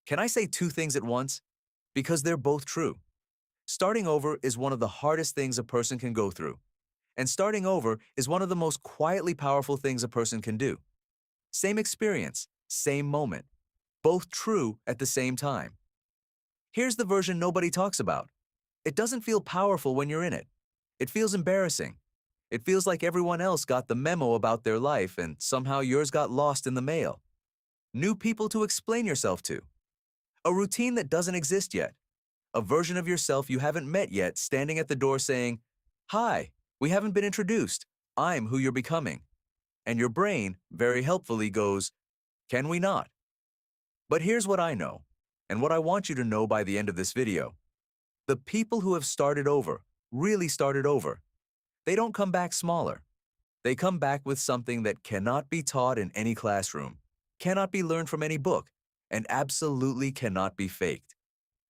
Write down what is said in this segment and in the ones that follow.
Can I say two things at once? Because they're both true. Starting over is one of the hardest things a person can go through. And starting over is one of the most quietly powerful things a person can do. Same experience, same moment, both true at the same time. Here's the version nobody talks about. It doesn't feel powerful when you're in it. It feels embarrassing. It feels like everyone else got the memo about their life and somehow yours got lost in the mail. New people to explain yourself to. A routine that doesn't exist yet. A version of yourself you haven't met yet standing at the door saying, "Hi, we haven't been introduced. I'm who you're becoming." And your brain, very helpfully, goes, "Can we not?" But here's what I know, and what I want you to know by the end of this video. The people who have started over, really started over, they don't come back smaller. They come back with something that cannot be taught in any classroom, cannot be learned from any book, and absolutely cannot be faked.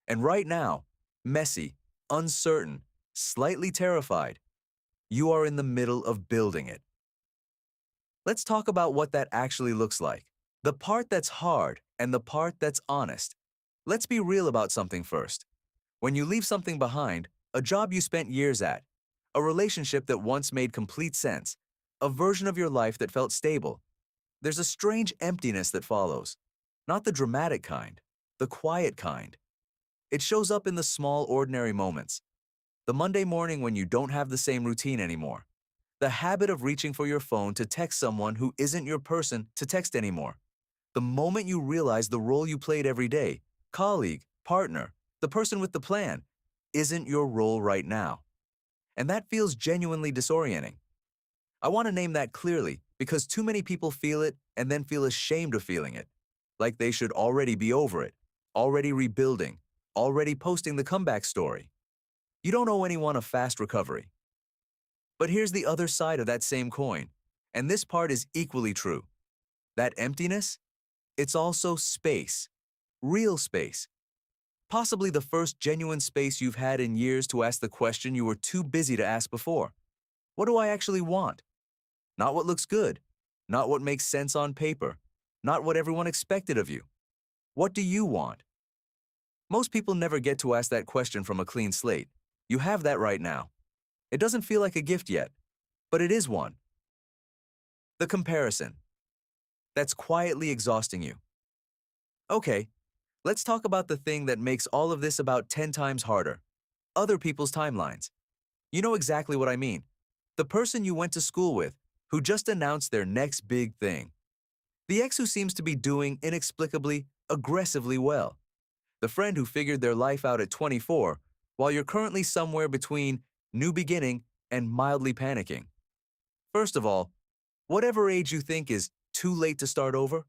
And right now, messy, uncertain, slightly terrified, you are in the middle of building it. Let's talk about what that actually looks like. The part that's hard and the part that's honest. Let's be real about something first. When you leave something behind, a job you spent years at, a relationship that once made complete sense, a version of your life that felt stable, there's a strange emptiness that follows. Not the dramatic kind, the quiet kind. It shows up in the small, ordinary moments. The Monday morning when you don't have the same routine anymore. The habit of reaching for your phone to text someone who isn't your person to text anymore. The moment you realize the role you played every day, colleague, partner, the person with the plan, isn't your role right now. And that feels genuinely disorienting. I want to name that clearly because too many people feel it and then feel ashamed of feeling it. Like they should already be over it, already rebuilding, already posting the comeback story. You don't owe anyone a fast recovery. But here's the other side of that same coin, and this part is equally true. That emptiness, it's also space, real space. Possibly the first genuine space you've had in years to ask the question you were too busy to ask before. What do I actually want? Not what looks good, not what makes sense on paper, not what everyone expected of you. What do you want? Most people never get to ask that question from a clean slate. You have that right now. It doesn't feel like a gift yet, but it is one. The comparison. That's quietly exhausting you. Okay, let's talk about the thing that makes all of this about 10 times harder. Other people's timelines. You know exactly what I mean. The person you went to school with, who just announced their next big thing. The ex who seems to be doing inexplicably, aggressively well. The friend who figured their life out at 24, while you're currently somewhere between new beginning and mildly panicking. First of all, whatever age you think is too late to start over,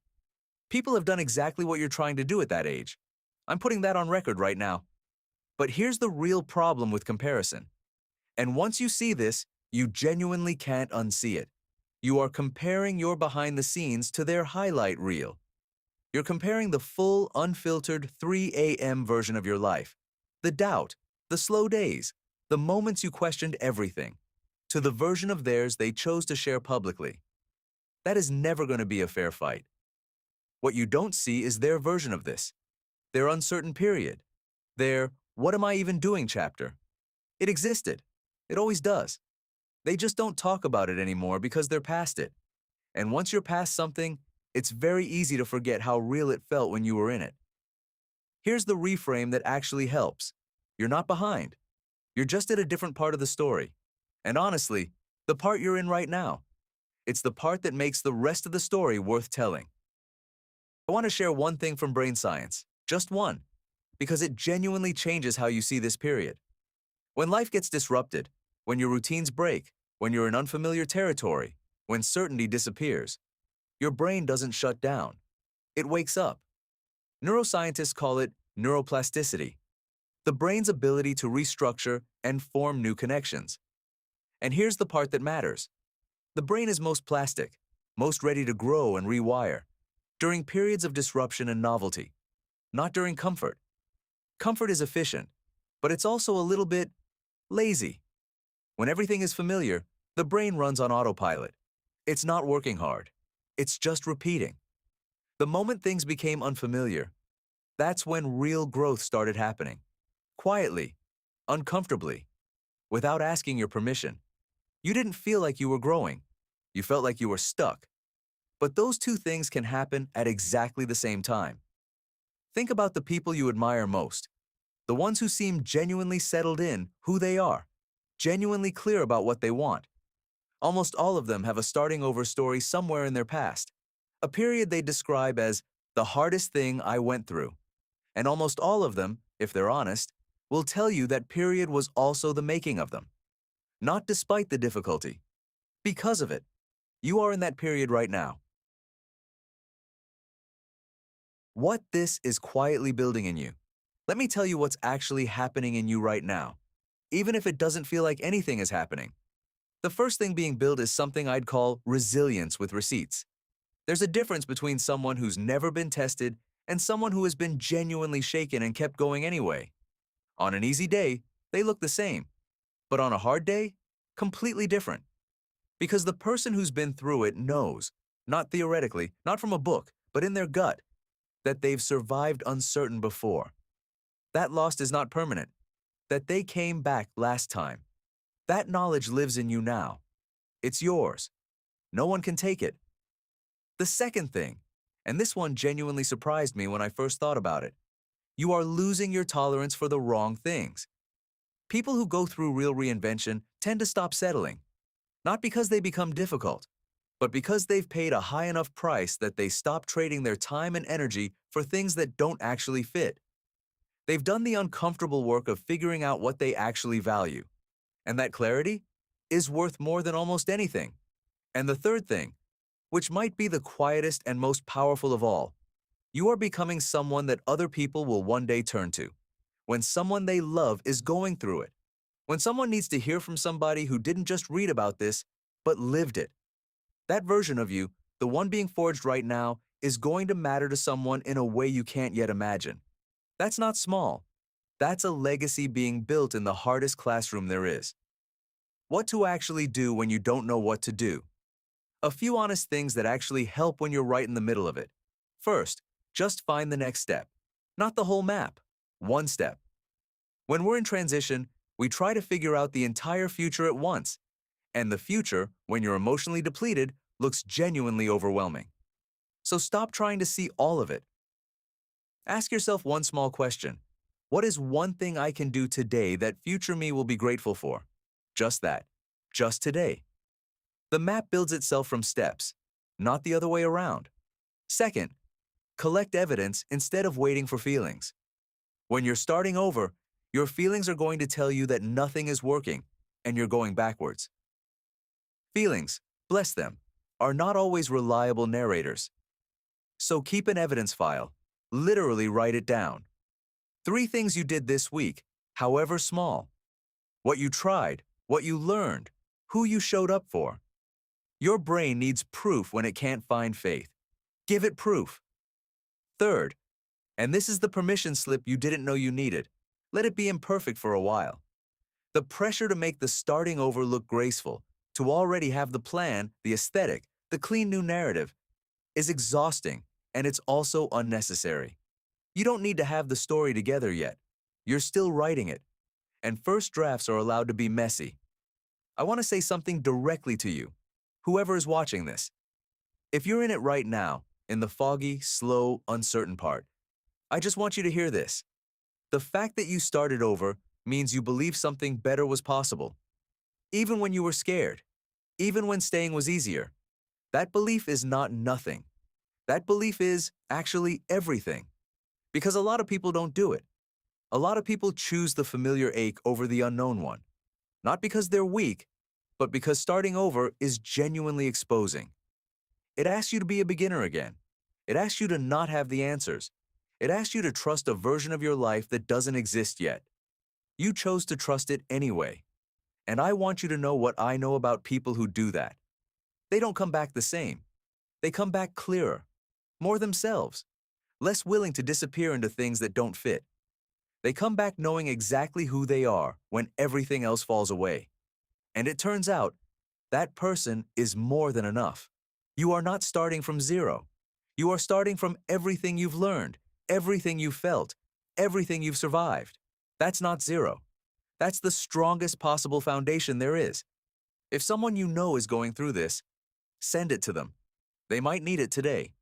people have done exactly what you're trying to do at that age. I'm putting that on record right now. But here's the real problem with comparison. And once you see this, you genuinely can't unsee it. You are comparing your behind the scenes to their highlight reel. You're comparing the full, unfiltered 3 a.m. version of your life, the doubt, the slow days, the moments you questioned everything, to the version of theirs they chose to share publicly. That is never going to be a fair fight. What you don't see is their version of this, their uncertain period, their "what am I even doing" chapter. It existed. It always does. They just don't talk about it anymore because they're past it. And once you're past something, it's very easy to forget how real it felt when you were in it. Here's the reframe that actually helps. You're not behind. You're just at a different part of the story. And honestly, the part you're in right now. It's the part that makes the rest of the story worth telling. I want to share one thing from brain science, just one, because it genuinely changes how you see this period. When life gets disrupted, when your routines break, when you're in unfamiliar territory, when certainty disappears, your brain doesn't shut down. It wakes up. Neuroscientists call it neuroplasticity, the brain's ability to restructure and form new connections. And here's the part that matters. The brain is most plastic, most ready to grow and rewire, during periods of disruption and novelty, not during comfort. Comfort is efficient, but it's also a little bit lazy. When everything is familiar, the brain runs on autopilot. It's not working hard. It's just repeating. The moment things became unfamiliar, That's when real growth started happening. Quietly, uncomfortably, without asking your permission. You didn't feel like you were growing. You felt like you were stuck. But those two things can happen at exactly the same time. Think about the people you admire most, the ones who seem genuinely settled in who they are, genuinely clear about what they want. Almost all of them have a starting over story somewhere in their past, a period they describe as the hardest thing I went through. And almost all of them, if they're honest, will tell you that period was also the making of them. Not despite the difficulty, because of it. You are in that period right now. What this is quietly building in you. Let me tell you what's actually happening in you right now, even if it doesn't feel like anything is happening. The first thing being built is something I'd call resilience with receipts. There's a difference between someone who's never been tested and someone who has been genuinely shaken and kept going anyway. On an easy day, they look the same, but on a hard day, completely different. Because the person who's been through it knows, not theoretically, not from a book, but in their gut, that they've survived uncertain before. That loss is not permanent, that they came back last time. That knowledge lives in you now. It's yours. No one can take it. The second thing, and this one genuinely surprised me when I first thought about it, you are losing your tolerance for the wrong things. People who go through real reinvention tend to stop settling, not because they become difficult, but because they've paid a high enough price that they stop trading their time and energy for things that don't actually fit. They've done the uncomfortable work of figuring out what they actually value, and that clarity is worth more than almost anything. And the third thing, which might be the quietest and most powerful of all, you are becoming someone that other people will one day turn to. When someone they love is going through it. When someone needs to hear from somebody who didn't just read about this, but lived it. That version of you, the one being forged right now, is going to matter to someone in a way you can't yet imagine. That's not small. That's a legacy being built in the hardest classroom there is. What to actually do when you don't know what to do. A few honest things that actually help when you're right in the middle of it. First, just find the next step. Not the whole map. One step. When we're in transition, we try to figure out the entire future at once. And the future, when you're emotionally depleted, looks genuinely overwhelming. So stop trying to see all of it. Ask yourself one small question. What is one thing I can do today that future me will be grateful for? Just that. Just today. The map builds itself from steps, not the other way around. Second, collect evidence instead of waiting for feelings. When you're starting over, your feelings are going to tell you that nothing is working and you're going backwards. Feelings, bless them, are not always reliable narrators. So keep an evidence file. Literally write it down. 3 things you did this week, however small. What you tried, what you learned, who you showed up for. Your brain needs proof when it can't find faith. Give it proof. Third, and this is the permission slip you didn't know you needed. Let it be imperfect for a while. The pressure to make the starting over look graceful, to already have the plan, the aesthetic, the clean new narrative, is exhausting, and it's also unnecessary. You don't need to have the story together yet. You're still writing it. And first drafts are allowed to be messy. I want to say something directly to you, whoever is watching this. If you're in it right now, in the foggy, slow, uncertain part, I just want you to hear this. The fact that you started over means you believe something better was possible. Even when you were scared, even when staying was easier. That belief is not nothing. That belief is actually everything. Because a lot of people don't do it. A lot of people choose the familiar ache over the unknown one. Not because they're weak, but because starting over is genuinely exposing. It asks you to be a beginner again. It asks you to not have the answers. It asks you to trust a version of your life that doesn't exist yet. You chose to trust it anyway. And I want you to know what I know about people who do that. They don't come back the same. They come back clearer, more themselves, less willing to disappear into things that don't fit. They come back knowing exactly who they are when everything else falls away. And it turns out, that person is more than enough. You are not starting from zero. You are starting from everything you've learned, everything you felt, everything you've survived. That's not zero. That's the strongest possible foundation there is. If someone you know is going through this, send it to them. They might need it today.